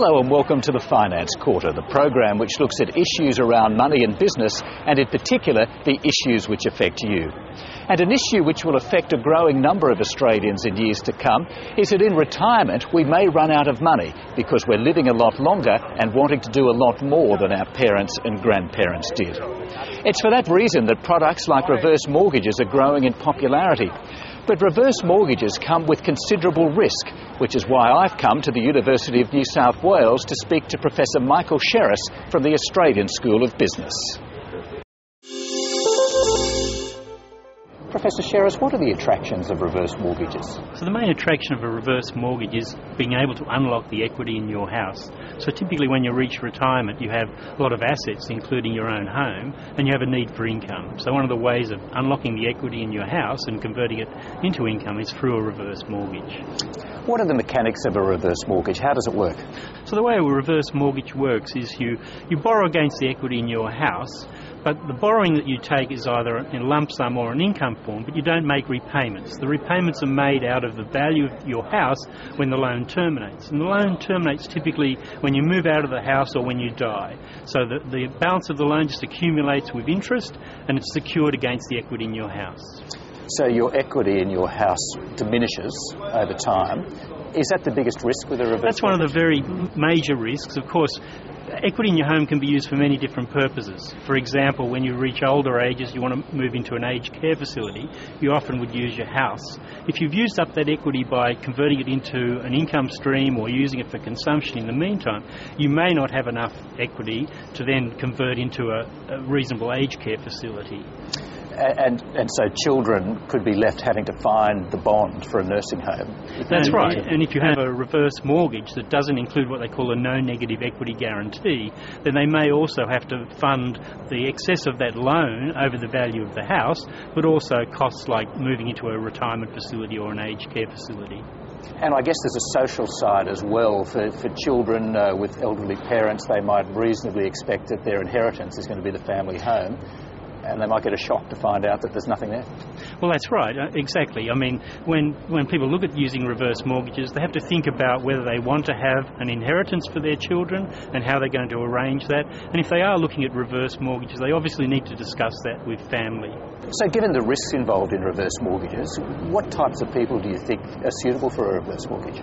Hello and welcome to the Finance Quarter, the program which looks at issues around money and business, and in particular the issues which affect you. And an issue which will affect a growing number of Australians in years to come is that in retirement we may run out of money because we're living a lot longer and wanting to do a lot more than our parents and grandparents did. It's for that reason that products like reverse mortgages are growing in popularity. But reverse mortgages come with considerable risk, which is why I've come to the University of New South Wales to speak to Professor Michael Sherris from the Australian School of Business. Professor Sherris, what are the attractions of reverse mortgages? So the main attraction of a reverse mortgage is being able to unlock the equity in your house. So typically when you reach retirement you have a lot of assets, including your own home, and you have a need for income. So one of the ways of unlocking the equity in your house and converting it into income is through a reverse mortgage. What are the mechanics of a reverse mortgage? How does it work? So the way a reverse mortgage works is you borrow against the equity in your house, but the borrowing that you take is either in a lump sum or an income form, but you don't make repayments. The repayments are made out of the value of your house when the loan terminates. And the loan terminates typically when you move out of the house or when you die. So the balance of the loan just accumulates with interest and it's secured against the equity in your house. So your equity in your house diminishes over time. Is that the biggest risk with a reverse mortgage? That's one of the very major risks. Of course, equity in your home can be used for many different purposes. For example, when you reach older ages, you want to move into an aged care facility, you often would use your house. If you've used up that equity by converting it into an income stream or using it for consumption in the meantime, you may not have enough equity to then convert into a reasonable aged care facility. And so children could be left having to find the bond for a nursing home. That's right. And if you have a reverse mortgage that doesn't include what they call a no negative equity guarantee, then they may also have to fund the excess of that loan over the value of the house, but also costs like moving into a retirement facility or an aged care facility. And I guess there's a social side as well. For children with elderly parents, they might reasonably expect that their inheritance is going to be the family home, and they might get a shock to find out that there's nothing there. Well, that's right, exactly. I mean, when people look at using reverse mortgages, they have to think about whether they want to have an inheritance for their children and how they're going to arrange that. And if they are looking at reverse mortgages, they obviously need to discuss that with family. So given the risks involved in reverse mortgages, what types of people do you think are suitable for a reverse mortgage?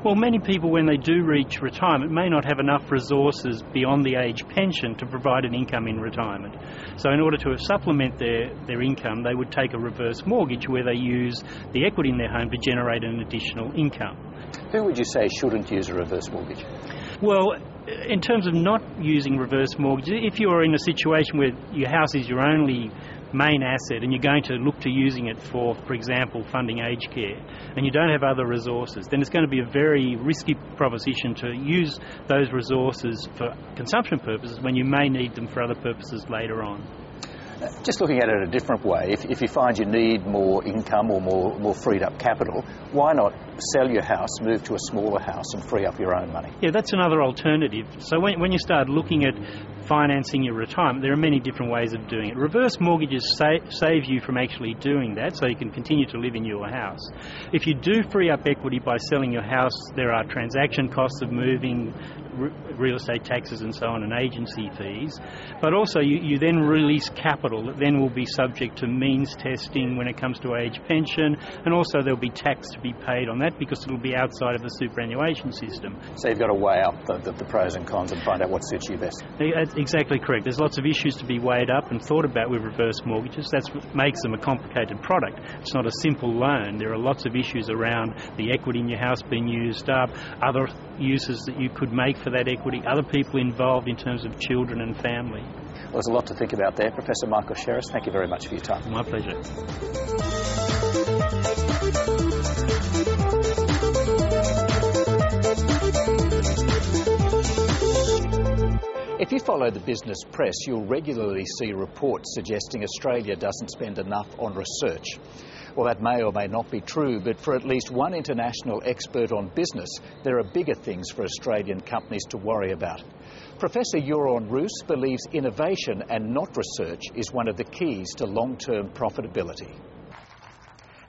Well, many people, when they do reach retirement, may not have enough resources beyond the age pension to provide an income in retirement. So in order to supplement their income, they would take a reverse mortgage where they use the equity in their home to generate an additional income. Who would you say shouldn't use a reverse mortgage? Well, in terms of not using reverse mortgages, if you're in a situation where your house is your only main asset and you're going to look to using it for example, funding aged care, and you don't have other resources, then it's going to be a very risky proposition to use those resources for consumption purposes when you may need them for other purposes later on. Just looking at it a different way, if you find you need more income or more freed up capital, why not sell your house, move to a smaller house and free up your own money? Yeah, that's another alternative. So when you start looking at financing your retirement, there are many different ways of doing it. Reverse mortgages save you from actually doing that, so you can continue to live in your house. If you do free up equity by selling your house, there are transaction costs of moving, real estate taxes and so on, and agency fees. But also you then release capital that then will be subject to means testing when it comes to age pension, and also there'll be tax to be paid on that because it'll be outside of the superannuation system. So you've got to weigh up the pros and cons and find out what suits you best. That's exactly correct. There's lots of issues to be weighed up and thought about with reverse mortgages. That's what makes them a complicated product. It's not a simple loan. There are lots of issues around the equity in your house being used up, other uses that you could make for that equity, other people involved in terms of children and family. Well, there's a lot to think about there. Professor Michael Sherris, thank you very much for your time. My pleasure. If you follow the business press, you'll regularly see reports suggesting Australia doesn't spend enough on research. Well, that may or may not be true, but for at least one international expert on business, there are bigger things for Australian companies to worry about. Professor Joran Roos believes innovation and not research is one of the keys to long-term profitability.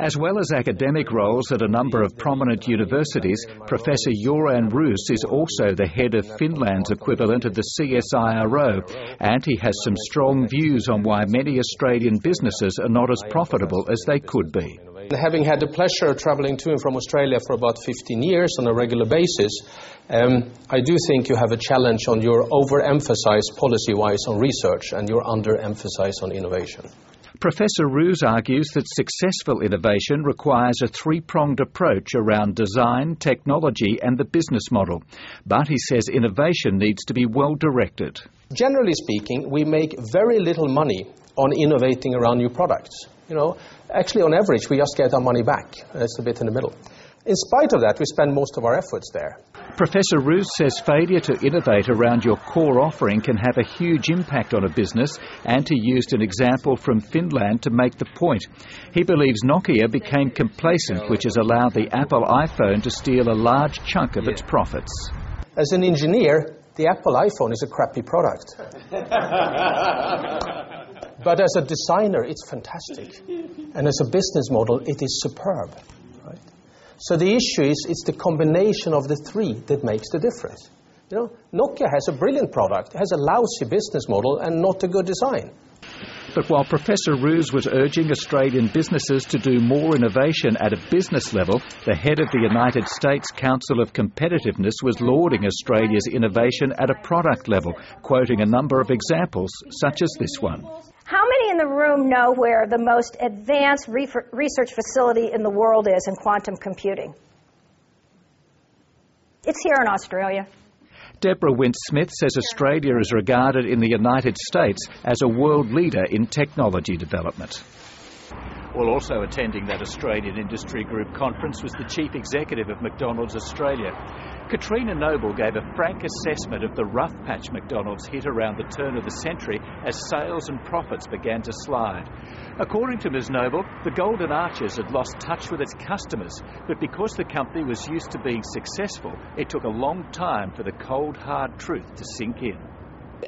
As well as academic roles at a number of prominent universities, Professor Göran Roos is also the head of Finland's equivalent of the CSIRO, and he has some strong views on why many Australian businesses are not as profitable as they could be. Having had the pleasure of travelling to and from Australia for about 15 years on a regular basis, I do think you have a challenge on your overemphasize policy-wise on research and your underemphasize on innovation. Professor Roos argues that successful innovation requires a three-pronged approach around design, technology and the business model. But he says innovation needs to be well-directed. Generally speaking, we make very little money on innovating around new products. Actually on average we just get our money back. It's a bit in the middle. In spite of that, we spend most of our efforts there. Professor Roos says failure to innovate around your core offering can have a huge impact on a business, and he used an example from Finland to make the point. He believes Nokia became complacent, which has allowed the Apple iPhone to steal a large chunk of its profits. As an engineer, the Apple iPhone is a crappy product. But as a designer, it's fantastic. And as a business model, it is superb. Right? So the issue is, it's the combination of the three that makes the difference. Nokia has a brilliant product, has a lousy business model and not a good design. But while Professor Roos was urging Australian businesses to do more innovation at a business level, the head of the United States Council of Competitiveness was lauding Australia's innovation at a product level, quoting a number of examples, such as this one. How many in the room know where the most advanced research facility in the world is in quantum computing? It's here in Australia. Deborah Wint-Smith says Australia is regarded in the United States as a world leader in technology development. Well, also attending that Australian Industry Group conference was the Chief Executive of McDonald's Australia. Katrina Noble gave a frank assessment of the rough patch McDonald's hit around the turn of the century as sales and profits began to slide. According to Ms Noble, the Golden Arches had lost touch with its customers, but because the company was used to being successful, it took a long time for the cold, hard truth to sink in.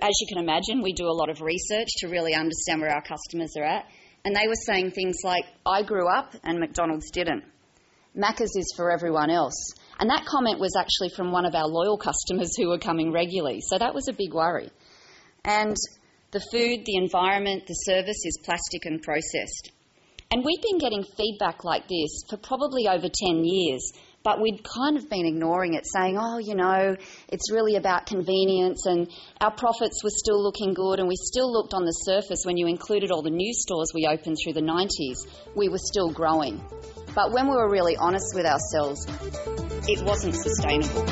As you can imagine, we do a lot of research to really understand where our customers are at, and they were saying things like, I grew up and McDonald's didn't. Macca's is for everyone else. And that comment was actually from one of our loyal customers who were coming regularly. So that was a big worry. And the food, the environment, the service is plastic and processed. And we'd been getting feedback like this for probably over 10 years, but we'd kind of been ignoring it, saying, it's really about convenience, and our profits were still looking good, and we still looked on the surface, when you included all the new stores we opened through the 90s, we were still growing. But when we were really honest with ourselves, it wasn't sustainable.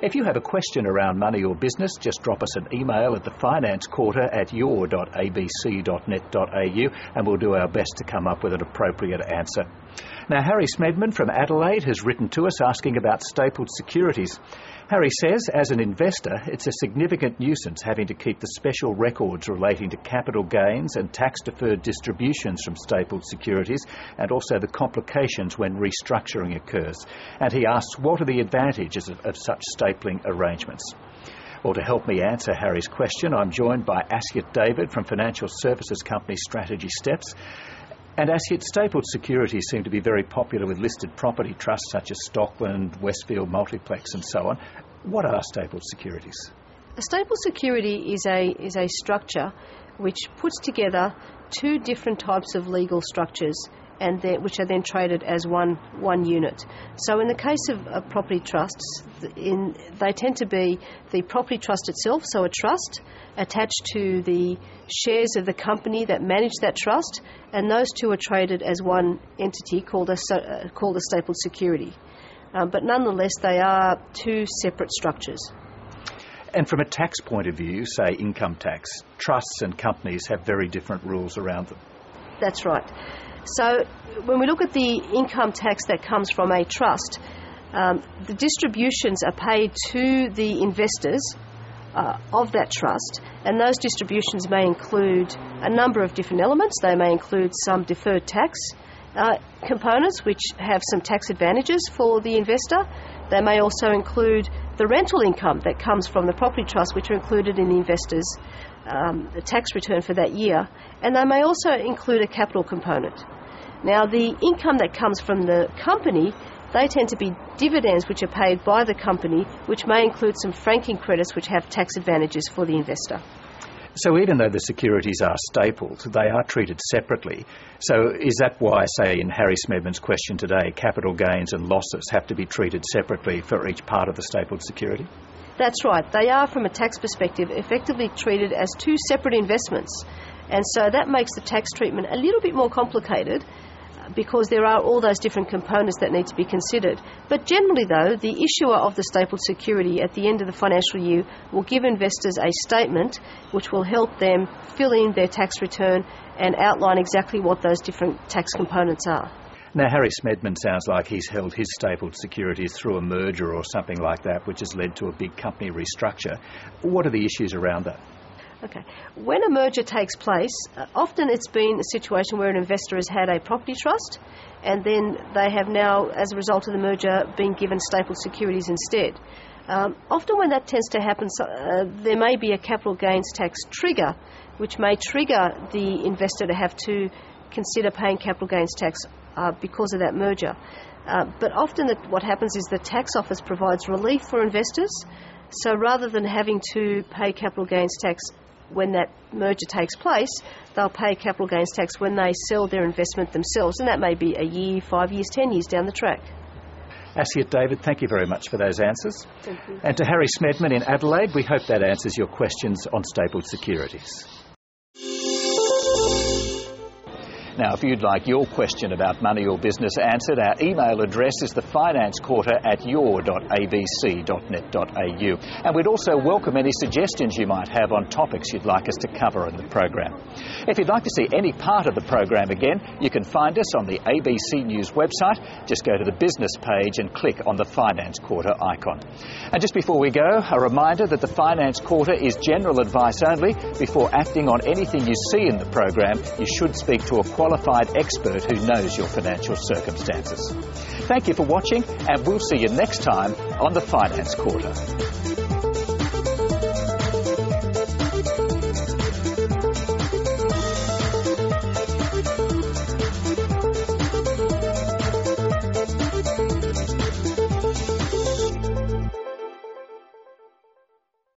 If you have a question around money or business, just drop us an email at thefinancequarter@your.abc.net.au and we'll do our best to come up with an appropriate answer. Now, Harry Smedman from Adelaide has written to us asking about stapled securities. Harry says, as an investor, it's a significant nuisance having to keep the special records relating to capital gains and tax-deferred distributions from stapled securities, and also the complications when restructuring occurs. And he asks, what are the advantages of such stapling arrangements? Well, to help me answer Harry's question, I'm joined by Asyut David from financial services company Strategy Steps. And Asyut, stapled securities seem to be very popular with listed property trusts such as Stockland, Westfield Multiplex and so on. What are stapled securities? A stapled security is a structure which puts together two different types of legal structures and which are then traded as one unit. So in the case of property trusts, they tend to be the property trust itself, so a trust attached to the shares of the company that manage that trust, and those two are traded as one entity called a stapled security. But nonetheless, they are two separate structures. And from a tax point of view, say income tax, trusts and companies have very different rules around them. That's right. So when we look at the income tax that comes from a trust, the distributions are paid to the investors of that trust, and those distributions may include a number of different elements. They may include some deferred tax components which have some tax advantages for the investor. They may also include the rental income that comes from the property trust, which are included in the investor's tax return for that year. And they may also include a capital component. Now, the income that comes from the company, they tend to be dividends which are paid by the company, which may include some franking credits which have tax advantages for the investor. So even though the securities are stapled, they are treated separately. So is that why, say, in Harry Smedman's question today, capital gains and losses have to be treated separately for each part of the stapled security? That's right. They are, from a tax perspective, effectively treated as two separate investments. And so that makes the tax treatment a little bit more complicated, because there are all those different components that need to be considered. But generally, though, the issuer of the stapled security at the end of the financial year will give investors a statement which will help them fill in their tax return and outline exactly what those different tax components are. Now, Harry Smedman sounds like he's held his stapled securities through a merger or something like that, which has led to a big company restructure. What are the issues around that? Okay. When a merger takes place, often it's been a situation where an investor has had a property trust, and then they have now, as a result of the merger, been given stapled securities instead. Often when that tends to happen, there may be a capital gains tax trigger, which may trigger the investor to have to consider paying capital gains tax because of that merger. But often what happens is the tax office provides relief for investors. So rather than having to pay capital gains tax when that merger takes place, they'll pay capital gains tax when they sell their investment themselves, and that may be a year, 5 years, 10 years down the track. Asiat David, thank you very much for those answers. Thank you. And to Harry Smedman in Adelaide, we hope that answers your questions on stapled securities. Now, if you'd like your question about money or business answered, our email address is thefinancequarter@your.abc.net.au. And we'd also welcome any suggestions you might have on topics you'd like us to cover in the program. If you'd like to see any part of the program again, you can find us on the ABC News website. Just go to the business page and click on the Finance Quarter icon. And just before we go, a reminder that the Finance Quarter is general advice only. Before acting on anything you see in the program, you should speak to a qualified expert who knows your financial circumstances. Thank you for watching, and we'll see you next time on the Finance Quarter.